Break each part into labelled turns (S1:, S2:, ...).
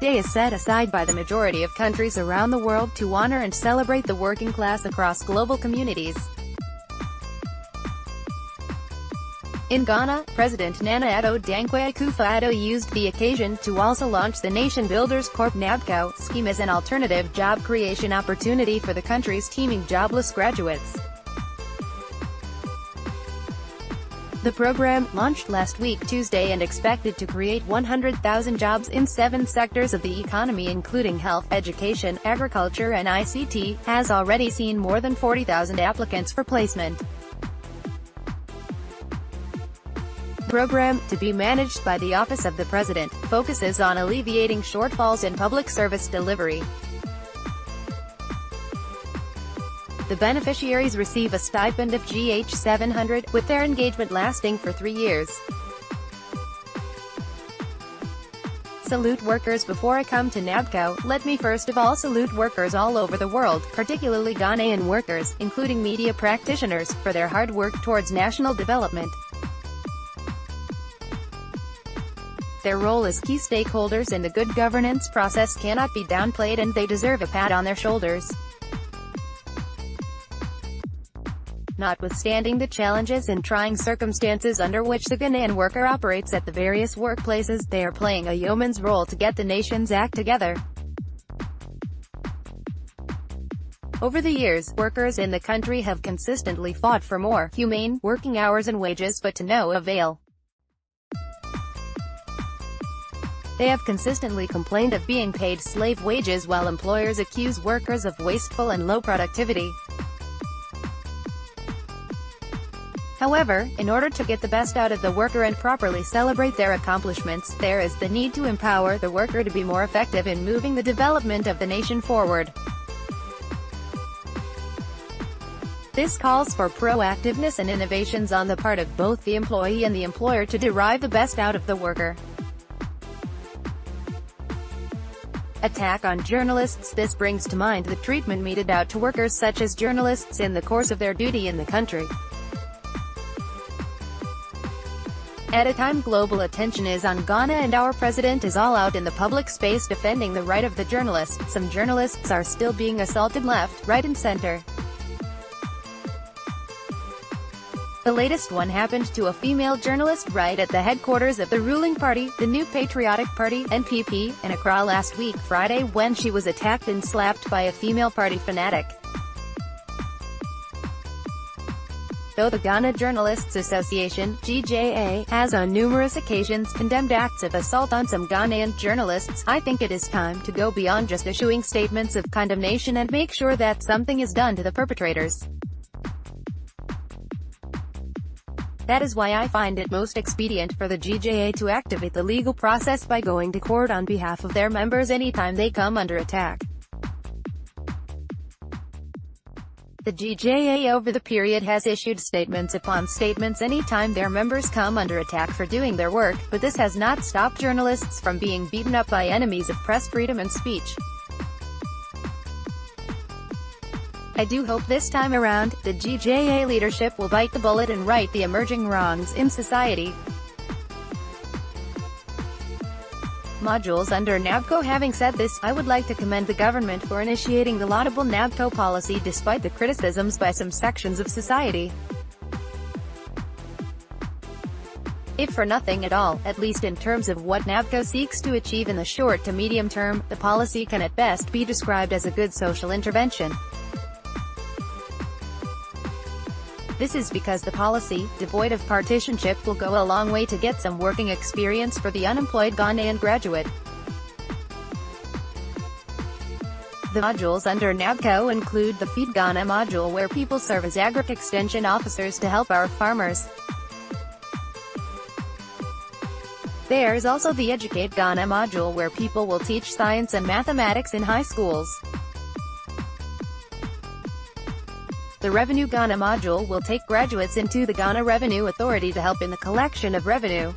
S1: Day is set aside by the majority of countries around the world to honor and celebrate the working class across global communities. In Ghana, President Nana Addo Dankwa Akufo-Addo used the occasion to also launch the Nation Builders Corp NaBCo scheme as an alternative job creation opportunity for the country's teeming jobless graduates. The program, launched last week Tuesday and expected to create 100,000 jobs in 7 sectors of the economy including health, education, agriculture and ICT, has already seen more than 40,000 applicants for placement. The program, to be managed by the Office of the President, focuses on alleviating shortfalls in public service delivery. The beneficiaries receive a stipend of Gh700, with their engagement lasting for 3 years. Salute workers. Before I come to NaBCo, let me first of all salute workers all over the world, particularly Ghanaian workers, including media practitioners, for their hard work towards national development. Their role as key stakeholders in the good governance process cannot be downplayed and they deserve a pat on their shoulders. Notwithstanding the challenges and trying circumstances under which the Ghanaian worker operates at the various workplaces, they are playing a yeoman's role to get the nation's act together. Over the years, workers in the country have consistently fought for more humane working hours and wages, but to no avail. They have consistently complained of being paid slave wages while employers accuse workers of wasteful and low productivity. However, in order to get the best out of the worker and properly celebrate their accomplishments, there is the need to empower the worker to be more effective in moving the development of the nation forward. This calls for proactiveness and innovations on the part of both the employee and the employer to derive the best out of the worker. Attack on journalists. This brings to mind the treatment meted out to workers such as journalists in the course of their duty in the country. At a time global attention is on Ghana and our president is all out in the public space defending the right of the journalist, some journalists are still being assaulted left, right and center. The latest one happened to a female journalist right at the headquarters of the ruling party, the New Patriotic Party, NPP, in Accra last week, Friday, when she was attacked and slapped by a female party fanatic. Though the Ghana Journalists Association, GJA, has on numerous occasions condemned acts of assault on some Ghanaian journalists, I think it is time to go beyond just issuing statements of condemnation and make sure that something is done to the perpetrators. That is why I find it most expedient for the GJA to activate the legal process by going to court on behalf of their members anytime they come under attack. The GJA over the period has issued statements upon statements anytime their members come under attack for doing their work, but this has not stopped journalists from being beaten up by enemies of press freedom and speech. I do hope this time around, the GJA leadership will bite the bullet and right the emerging wrongs in society. Modules under NaBCo. Having said this, I would like to commend the government for initiating the laudable NaBCo policy despite the criticisms by some sections of society. If for nothing at all, at least in terms of what NaBCo seeks to achieve in the short to medium term, the policy can at best be described as a good social intervention. This is because the policy, devoid of partisanship, will go a long way to get some working experience for the unemployed Ghanaian graduate. The modules under NaBCo include the Feed Ghana module where people serve as agri-extension officers to help our farmers. There is also the Educate Ghana module where people will teach science and mathematics in high schools. The Revenue Ghana module will take graduates into the Ghana Revenue Authority to help in the collection of revenue.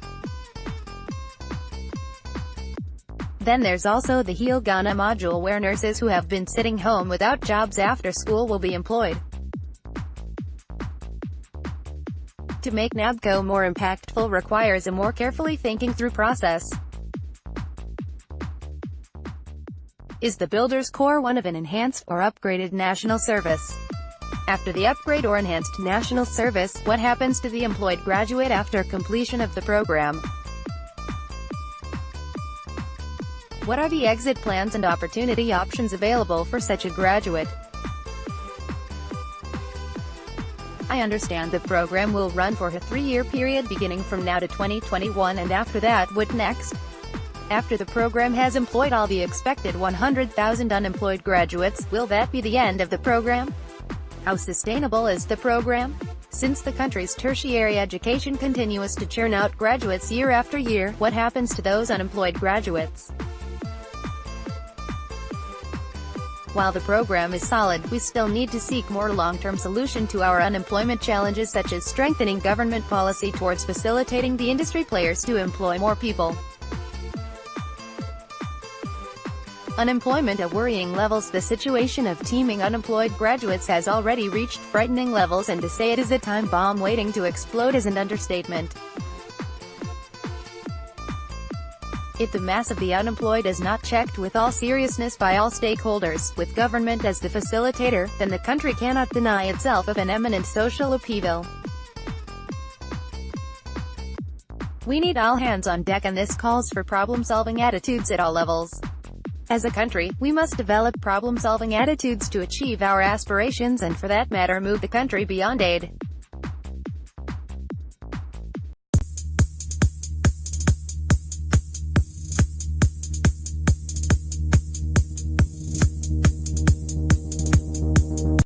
S1: Then there's also the Heal Ghana module where nurses who have been sitting home without jobs after school will be employed. To make NaBCo more impactful requires a more carefully thinking through process. Is the builder's core one of an enhanced or upgraded national service? After the upgrade or enhanced national service, what happens to the employed graduate after completion of the program? What are the exit plans and opportunity options available for such a graduate? I understand the program will run for a 3-year period beginning from now to 2021, and after that, what next? After the program has employed all the expected 100,000 unemployed graduates, will that be the end of the program? How sustainable is the program? Since the country's tertiary education continues to churn out graduates year after year, what happens to those unemployed graduates? While the program is solid, we still need to seek more long-term solution to our unemployment challenges, such as strengthening government policy towards facilitating the industry players to employ more people. Unemployment at worrying levels. The situation of teeming unemployed graduates has already reached frightening levels, and to say it is a time bomb waiting to explode is an understatement. If the mass of the unemployed is not checked with all seriousness by all stakeholders, with government as the facilitator, then the country cannot deny itself of an imminent social upheaval. We need all hands on deck, and this calls for problem-solving attitudes at all levels. As a country, we must develop problem-solving attitudes to achieve our aspirations and, for that matter, move the country beyond aid.